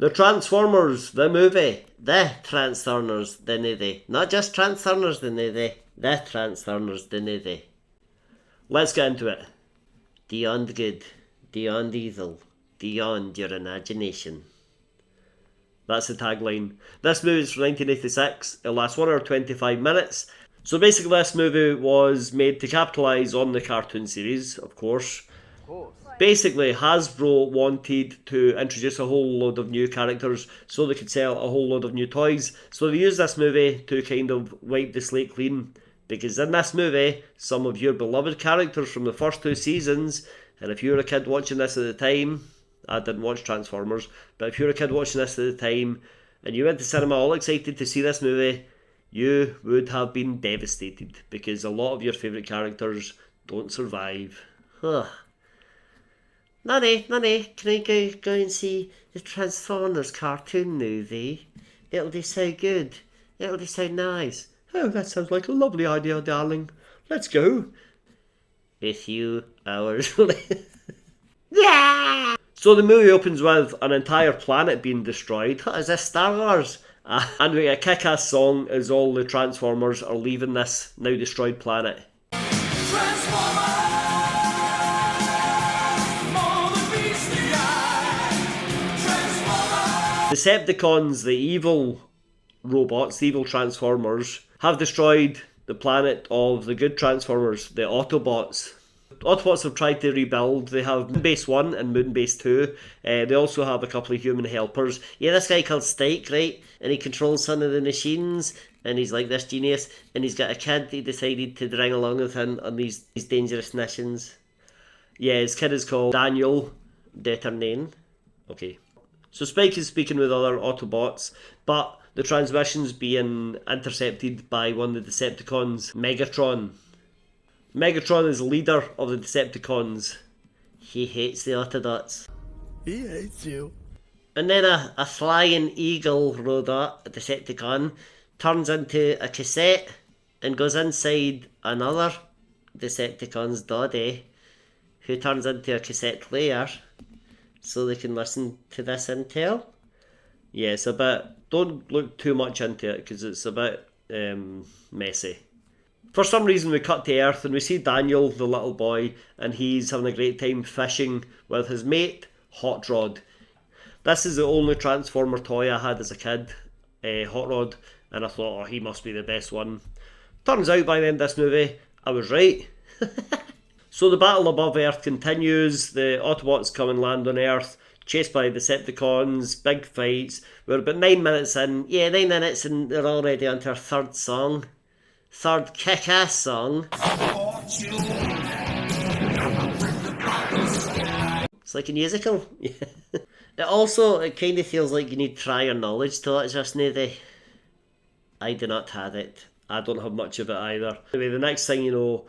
The Transformers, the movie. The Transformers, the movie. Not just Transformers, the movie. The Transformers, the movie. Let's get into it. Beyond good, beyond evil, beyond your imagination. That's the tagline. This movie is from 1986. It lasts 1 hour 25 minutes. So basically this movie was made to capitalise on the cartoon series, of course. Basically, Hasbro wanted to introduce a whole load of new characters so they could sell a whole load of new toys. So they used this movie to kind of wipe the slate clean. Because in this movie, some of your beloved characters from the first 2 seasons, and if you were a kid watching this at the time, I didn't watch Transformers, but if you were a kid watching this at the time, and you went to cinema all excited to see this movie, you would have been devastated. Because a lot of your favourite characters don't survive. Huh. Nanny, can I go and see the Transformers cartoon movie? It'll be so good. It'll be so nice. Oh, that sounds like a lovely idea, darling. Let's go. A few hours later. Yeah! So the movie opens with an entire planet being destroyed. Is this Star Wars? And we get a kick-ass song as all the Transformers are leaving this now destroyed planet. Decepticons, the evil robots, the evil Transformers, have destroyed the planet of the good Transformers, the Autobots. Autobots have tried to rebuild. They have Moonbase 1 and Moonbase 2. They also have a couple of human helpers. Yeah, this guy called Stike, right? And he controls some of the machines. And he's like this genius. And he's got a kid he decided to bring along with him on these dangerous missions. Yeah, his kid is called Daniel Deternain. Okay. So Spike is speaking with other Autobots, but the transmission's being intercepted by one of the Decepticons, Megatron. Megatron is the leader of the Decepticons. He hates the Autobots. He hates you. And then a flying eagle robot, a Decepticon, turns into a cassette and goes inside another Decepticon's body, who turns into a cassette player, so they can listen to this intel. Yeah, it's a bit... Don't look too much into it, because it's a bit messy. For some reason we cut to Earth and we see Daniel, the little boy, and he's having a great time fishing with his mate, Hot Rod. This is the only Transformer toy I had as a kid, Hot Rod, and I thought, oh, he must be the best one. Turns out by the end of this movie, I was right. So the battle above Earth continues. The Autobots come and land on Earth, chased by Decepticons, big fights. We're about 9 minutes in. Yeah, 9 minutes and they're already on to our third song. Third kick-ass song. It's like a musical. It kind of feels like you need prior knowledge to it just now. I do not have it. I don't have much of it either. Anyway, the next thing you know,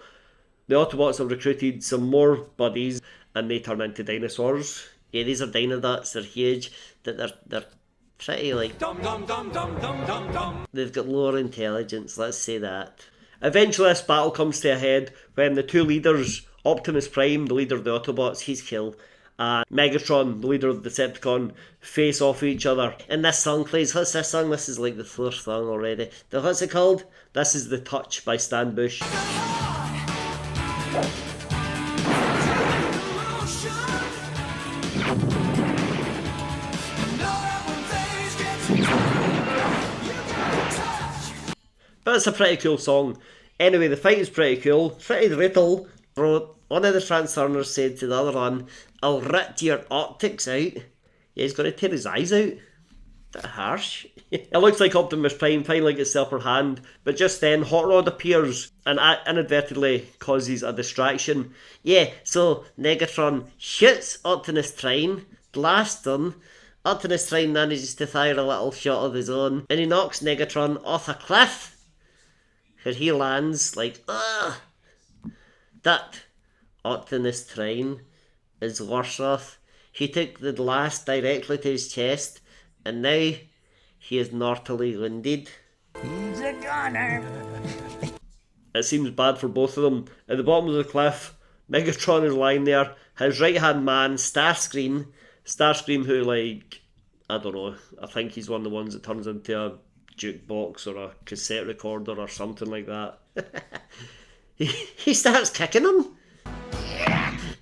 the Autobots have recruited some more buddies and they turn into dinosaurs. Yeah, these are Dinobots, they're huge, they're pretty like... They've got lower intelligence, let's say that. Eventually this battle comes to a head when the two leaders, Optimus Prime, the leader of the Autobots, he's killed, and Megatron, the leader of the Decepticon, face off each other. And this song plays. What's this song? This is like the 4th song already. What's it called? This is The Touch by Stan Bush. But it's a pretty cool song. Anyway, the fight is pretty cool, pretty brutal. One of the Transformers said to the other one, "I'll rip your optics out." Yeah, he's going to tear his eyes out. Bit harsh. It looks like Optimus Prime finally gets the upper hand, but just then Hot Rod appears and inadvertently causes a distraction. Yeah, so Megatron shoots Optimus Prime, blasts him. Optimus Prime manages to fire a little shot of his own, and he knocks Megatron off a cliff, where he lands like, ugh! That Optimus Prime is worse off. He took the blast directly to his chest, and now he is mortally wounded. He's a goner. It seems bad for both of them. At the bottom of the cliff, Megatron is lying there. His right hand man, Starscream, who like I don't know. I think he's one of the ones that turns into a jukebox or a cassette recorder or something like that. he starts kicking him.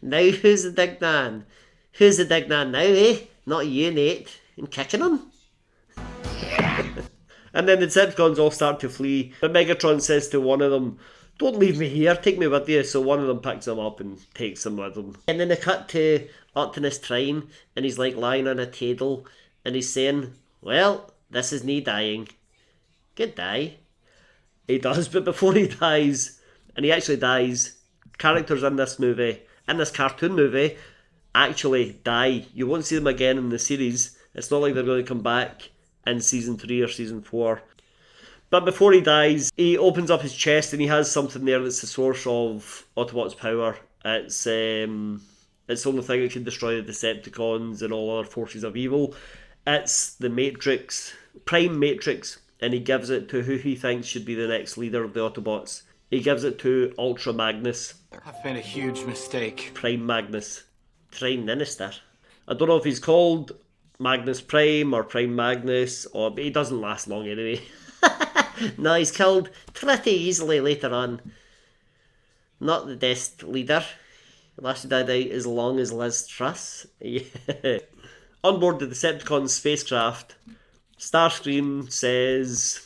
Now who's the big man? Who's the big man now, eh? Not you, Nate. And kicking him. And then the Decepticons all start to flee. But Megatron says to one of them, "Don't leave me here, take me with you." So one of them picks him up and takes him with him. And then they cut to Optimus Prime, and he's like lying on a table, and he's saying, "Well, this is me dying. Goodbye." He does, but before he dies, and he actually dies, characters in this movie, in this cartoon movie, actually die. You won't see them again in the series. It's not like they're going to come back in season 3 or season 4. But before he dies, he opens up his chest and he has something there that's the source of Autobots' power. It's the only thing that can destroy the Decepticons and all other forces of evil. It's the Matrix, Prime Matrix, and he gives it to who he thinks should be the next leader of the Autobots. He gives it to Ultra Magnus. I've made a huge mistake. Prime Magnus. Prime Minister. I don't know if he's called Magnus Prime or Prime Magnus, but he doesn't last long anyway. No, he's killed pretty easily later on. Not the best leader. Lasted out as long as Liz Truss. Yeah. On board the Decepticon spacecraft, Starscream says,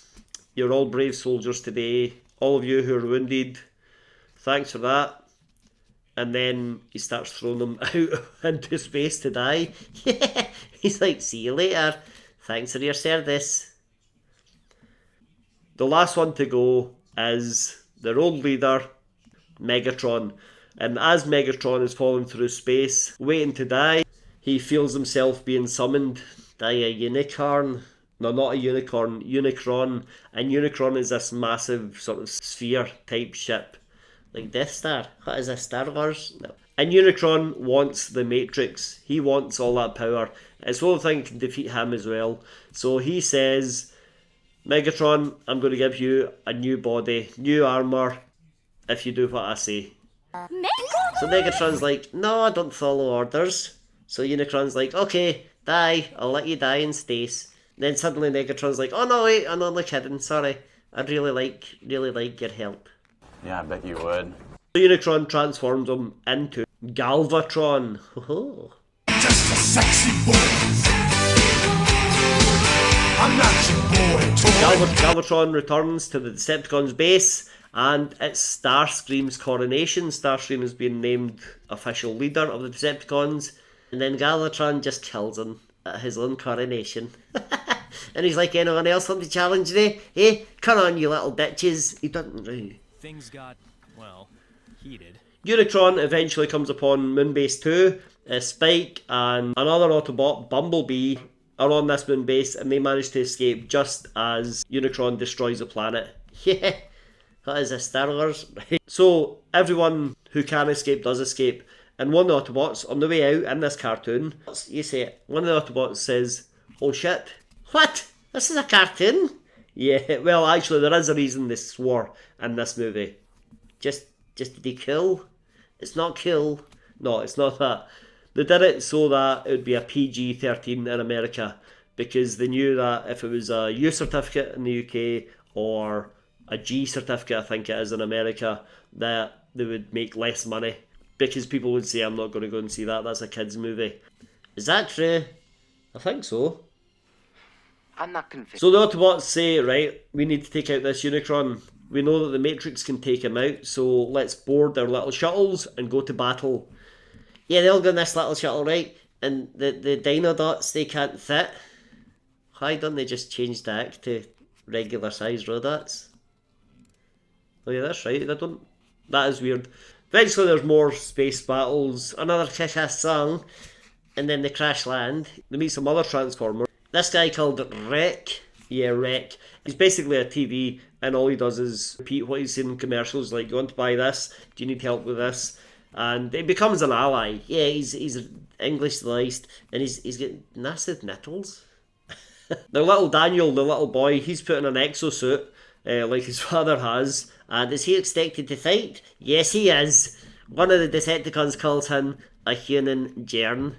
"You're all brave soldiers today. All of you who are wounded, thanks for that." And then he starts throwing them out into space to die. Yeah. He's like, "See you later. Thanks for your service." The last one to go is their old leader, Megatron. And as Megatron is falling through space, waiting to die, he feels himself being summoned by a unicorn. No, not a unicorn, Unicron. And Unicron is this massive sort of sphere type ship. Like Death Star. What is this, Star Wars? No. And Unicron wants the Matrix. He wants all that power. It's the only thing that can defeat him as well. So he says, "Megatron, I'm going to give you a new body, new armour, if you do what I say." So Megatron's like, "No, I don't follow orders." So Unicron's like, "Okay, die. I'll let you die in space." Then suddenly Megatron's like, "Oh no, wait, I'm only kidding. Sorry. I'd really like your help." Yeah, I bet you would. So Unicron transforms him into Galvatron. Just a sexy boy. I'm not your boy. Galvatron returns to the Decepticons base, and it's Starscream's coronation. Starscream has been named official leader of the Decepticons, and then Galvatron just kills him at his own coronation. And he's like, "Anyone else want to challenge me? Eh? Come on, you little bitches." He doesn't really. Things got, well, heated. Unicron eventually comes upon Moonbase 2. Spike and another Autobot, Bumblebee, are on this moon base, and they manage to escape just as Unicron destroys the planet. Yeah, that is a Star Wars. So everyone who can escape does escape, and one of the Autobots on the way out in this cartoon, you say it, one of the Autobots says, "Oh shit, what? This is a cartoon?" Yeah, well actually there is a reason they swore in this movie. Just to be cool. It's not cool. No, it's not that. They did it so that it would be a PG-13 in America, because they knew that if it was a U certificate in the UK or a G certificate, I think it is in America, that they would make less money, because people would say, "I'm not going to go and see that, that's a kid's movie." Is that true? I think so. I'm not convinced. So the Autobots say, "Right, we need to take out this Unicron. We know that the Matrix can take him out, so let's board their little shuttles and go to battle." Yeah, they all go in this little shuttle, right? And the Dinodots, they can't fit. Why don't they just change back to regular sized Rodots? Oh yeah, that's right, they don't. That is weird. Eventually there's more space battles, another kick-ass song, and then they crash land. They meet some other Transformers. This guy called Wreck. Yeah, Wreck. He's basically a TV, and all he does is repeat what he's seen in commercials, like, "You want to buy this? Do you need help with this?" And he becomes an ally. Yeah, he's English sliced, and he's got massive nipples. Now little Daniel, the little boy, he's put in an exosuit, like his father has. And is he expected to fight? Yes, he is. One of the Decepticons calls him a human germ.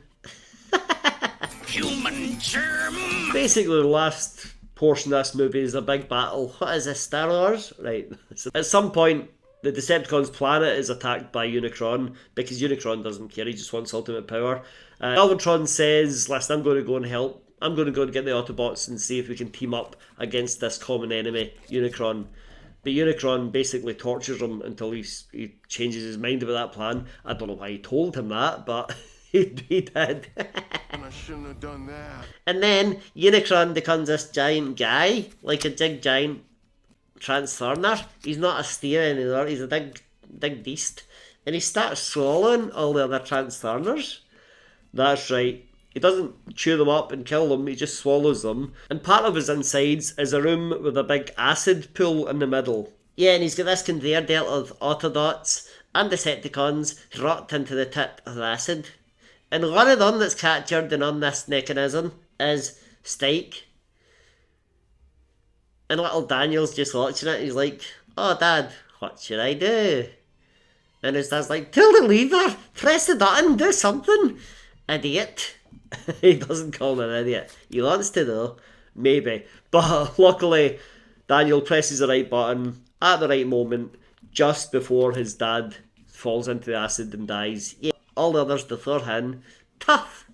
human germ. Basically, the last portion of this movie is a big battle. What is this, Star Wars? Right. So at some point, the Decepticons' planet is attacked by Unicron because Unicron doesn't care, he just wants ultimate power. Galvatron says, listen, I'm going to go and help. I'm going to go and get the Autobots and see if we can team up against this common enemy, Unicron. But Unicron basically tortures him until he changes his mind about that plan. I don't know why he told him that, but he did. I shouldn't have done that. And then Unicron becomes this giant guy, like a big giant Transformer. He's not a steer anymore, he's a big beast. And he starts swallowing all the other Transformers. That's right. He doesn't chew them up and kill them, he just swallows them. And part of his insides is a room with a big acid pool in the middle. Yeah, and he's got this conveyor belt of Autobots and Decepticons dropped into the tip of acid. And one of them that's captured and on this mechanism is Stike. And little Daniel's just watching it, he's like, oh Dad, what should I do? And his dad's like, tell the lever, press the button, do something. Idiot. He doesn't call him an idiot. He wants to though. Maybe. But luckily, Daniel presses the right button at the right moment, just before his dad falls into the acid and dies. Yeah, all the others before him, tough.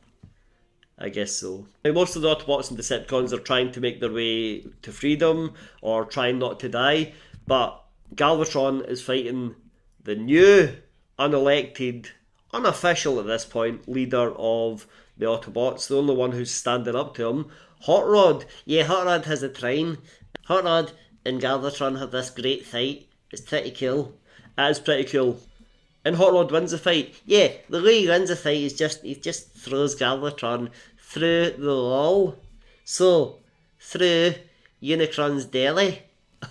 I guess so. Now, most of the Autobots and Decepticons are trying to make their way to freedom, or trying not to die, but Galvatron is fighting the new, unelected, unofficial at this point, leader of the Autobots, the only one who's standing up to him, Hot Rod. Yeah, Hot Rod has a train. Hot Rod and Galvatron have this great fight. It's pretty cool. It is pretty cool. And Hot Rod wins the fight. Yeah, the way he wins the fight is he just throws Galvatron through the wall. So, through Unicron's belly.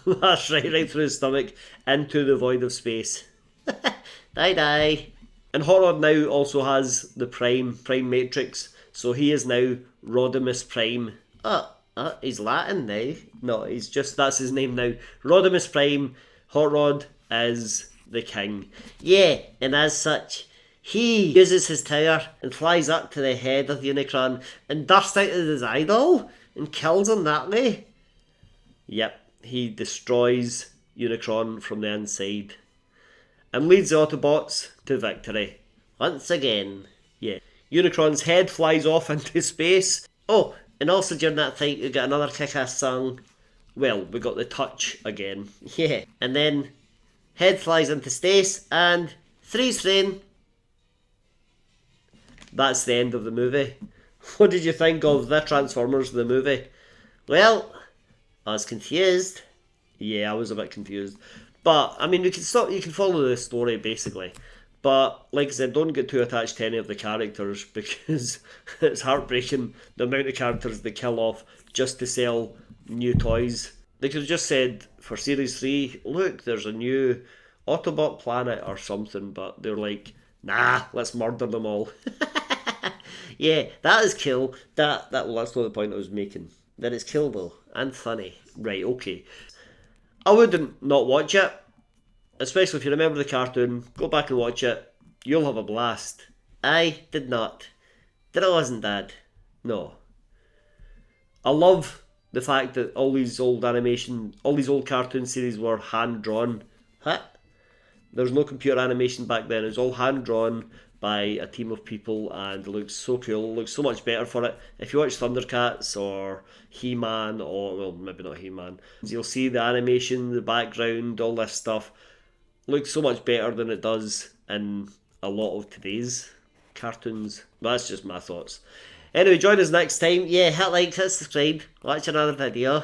That's right through his stomach, into the void of space. Die. And Hot Rod now also has the Prime Matrix, so he is now Rodimus Prime. He's Latin now. No, that's his name now. Rodimus Prime. Hot Rod is the king. Yeah, and as such, he uses his tower and flies up to the head of Unicron and bursts out of his idol and kills him that way. Yep, he destroys Unicron from the inside and leads the Autobots to victory. Once again. Yeah. Unicron's head flies off into space. Oh, and also during that fight we got another kick-ass song. Well, we got the touch again. Yeah. And then head flies into space and freeze frame. That's the end of the movie. What did you think of the Transformers, the movie? Well, I was confused. Yeah, I was a bit confused. But, I mean, you can follow the story, basically. But, like I said, don't get too attached to any of the characters, because it's heartbreaking the amount of characters they kill off just to sell new toys. They could have just said, for Series 3, look, there's a new Autobot planet or something, but they're like, nah, let's murder them all. Yeah, that is cool. That's not the point I was making. That it's cool, though, and funny. Right, okay. I wouldn't not watch it, especially if you remember the cartoon. Go back and watch it. You'll have a blast. I did not. That it wasn't, Dad. No. I love the fact that all these old cartoon series were hand-drawn. What? There's no computer animation back then. It was all hand-drawn by a team of people, and it looks so cool. It looks so much better for it. If you watch Thundercats or He-Man, or, well, maybe not He-Man, you'll see the animation, the background, all this stuff looks so much better than it does in a lot of today's cartoons. That's just my thoughts. Anyway, join us next time. Yeah, hit like, hit subscribe, watch another video.